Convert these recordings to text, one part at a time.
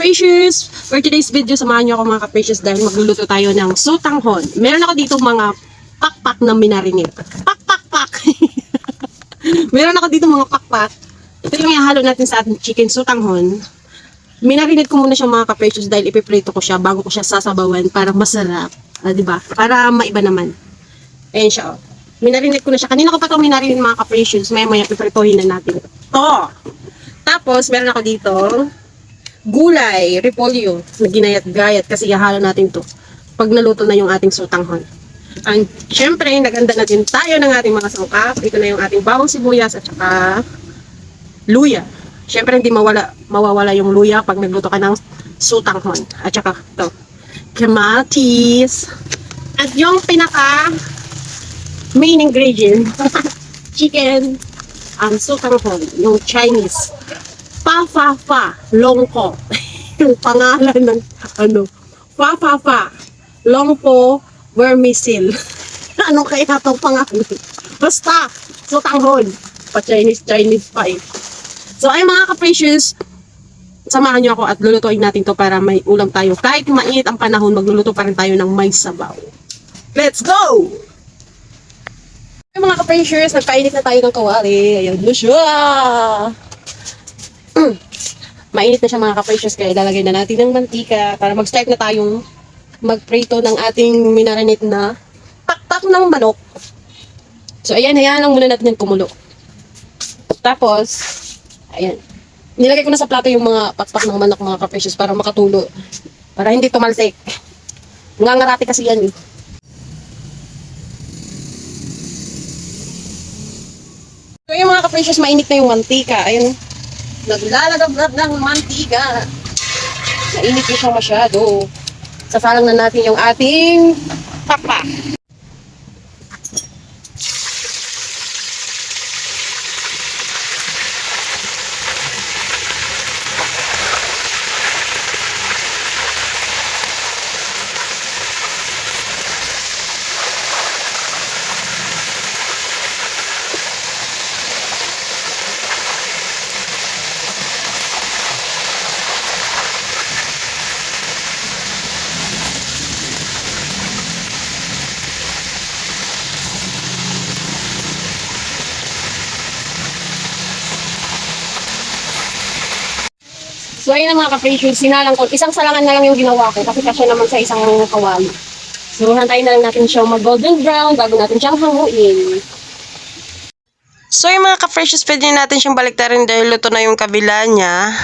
ka-precious, for today's video, samahan niyo ako mga ka-precious dahil magluluto tayo ng sotanghon. Meron ako dito mga pakpak na minarinate. Pak! Meron ako dito mga pakpak. Ito yung ihalo natin sa ating chicken sotanghon. Minarinate ko muna siya mga ka-precious dahil ipiprito ko siya bago ko siya sasabawan para masarap. Diba? Para maiba naman. Ayan siya, oh. Minarinate ko na siya. Kanina ko pa ito minarinate mga ka-precious. Maya-maya pipritohin na natin. Ito! Tapos, meron ako dito gulay, repolyo, na ginayat-gayat kasi ihalo natin to pag naluto na yung ating sotanghon. And syempre, naganda na din tayo ng ating mga sangkap. Ito na yung ating bawang sibuyas at saka luya. Syempre, hindi mawawala yung luya pag nagluto ka ng sotanghon. At saka ito, kamatis. At yung pinaka main ingredient, chicken, sotanghon, yung Chinese. Pa, longko. Yung pangalan ng, pa, longko, vermicelli. Ano kaya itong pangalan? Basta, sotanghon. Pa-Chinese pa eh. So, ay mga ka-precious, samahan niyo ako at lulutuin natin to para may ulam tayo. Kahit mainit ang panahon, magluluto pa rin tayo ng may sabaw. Let's go! Ay mga ka-precious, nagpainit na tayo ng kawali. Ayan na siya! Mainit na siya mga ka-precious, kaya ilalagay na natin ng mantika para mag-start na tayong magprito ng ating minarinate na pakpak ng manok. So ayan, hayaan lang muna natin yung kumulo. Tapos, ayan. Nilagay ko na sa plato yung mga pakpak ng manok mga ka-precious para makatulo. Para hindi tumalsik. Ngangarati kasi yan eh. So yung mga ka-precious, mainit na yung mantika. Ayan. Naglalagab ng mantika. Nainit na siya masyado. Sasalang na natin yung ating pakpak. So ayun na mga ka-precious, sinalang ko. Isang salangan na lang yung ginawa ko kasi kasya naman sa isang kawali. So hantayin na lang natin siya mag-golden brown bago natin siyang hanguin. So yung mga ka-precious, pwede natin siyang baliktarin dahil luto na yung kabila niya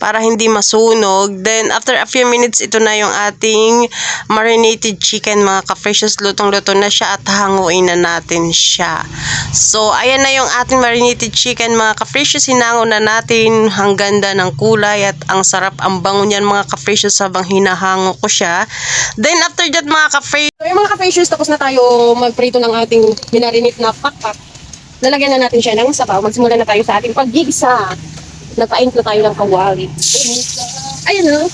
para hindi masunog. Then after a few minutes, ito na yung ating marinated chicken mga ka-precious. Lutong-luto na siya at hanguin na natin siya. So ayan na yung ating marinated chicken mga ka-precious. Hinango na natin. Ang ganda ng kulay at ang sarap, ang bango niyan mga ka-precious habang hinahango ko siya. Then after that mga ka-precious, so yung mga ka-precious, tapos na tayo magprito ng ating minarinate na pakpak. Lalagyan na natin siya ng sabaw. Magsimula na tayo sa ating paggigisa. Nagpaint na tayo ng kawali. Ayun o.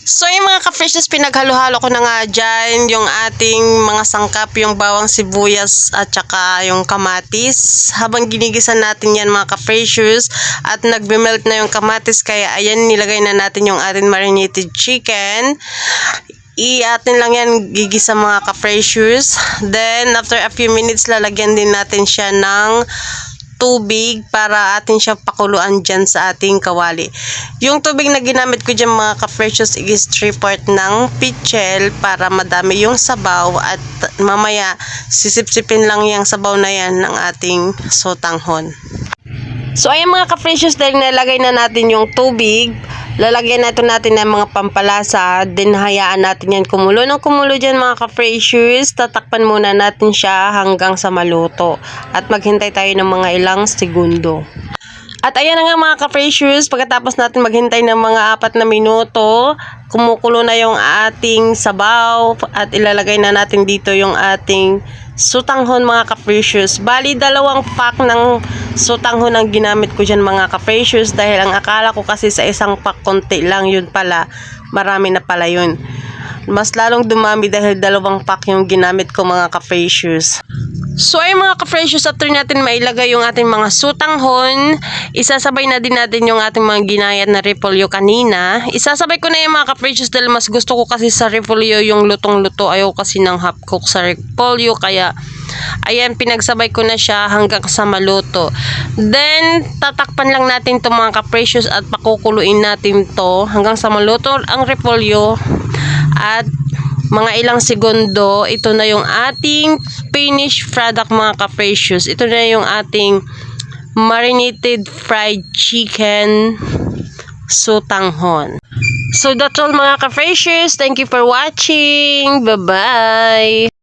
So yung mga ka-precious, pinaghalo-halo ko na nga dyan yung ating mga sangkap, yung bawang sibuyas at saka yung kamatis. Habang ginigisa natin yan mga ka-precious at nagbe-melt na yung kamatis, kaya ayan, nilagay na natin yung ating marinated chicken. I-atin lang yan gigisa mga ka-precious. Then after a few minutes, lalagyan din natin siya ng tubig para atin siya pakuluan dyan sa ating kawali. Yung tubig na ginamit ko dyan mga ka-precious is 3/4 ng pichel para madami yung sabaw at mamaya sisip-sipin lang yung sabaw na yan ng ating sotanghon. So ayan mga ka-precious, dahil nalagay na natin yung tubig, lalagyan natin ng mga pampalasa, then hayaan natin yan kumulo. Nung kumulo dyan mga ka-precious, tatakpan muna natin siya hanggang sa maluto at maghintay tayo ng mga ilang segundo. At ayan na nga mga ka-precious, pagkatapos natin maghintay ng mga 4 na minuto, kumukulo na yung ating sabaw at ilalagay na natin dito yung ating sotanghon mga ka-precious. Bali, 2 pack ng sotanghon ang ginamit ko dyan mga ka-precious dahil ang akala ko kasi sa isang pack konti lang, yun pala, marami na pala yun. Mas lalong dumami dahil 2 pack yung ginamit ko mga ka-precious. So ay mga ka-precious, after natin mailagay yung ating mga sutanghon, isasabay na din natin yung ating mga ginayat na repolyo kanina. Isasabay ko na yung mga ka-precious dahil mas gusto ko kasi sa repolyo yung lutong-luto. Ayaw kasi ng half cook sa repolyo, kaya ayan, pinagsabay ko na siya hanggang sa maluto. Then tatakpan lang natin to mga ka-precious at pakukuluin natin to hanggang sa maluto ang repolyo. At mga ilang segundo, ito na yung ating finished product mga ka-precious. Ito na yung ating marinated fried chicken sutanghon. So that's all mga ka-precious. Thank you for watching. Bye-bye!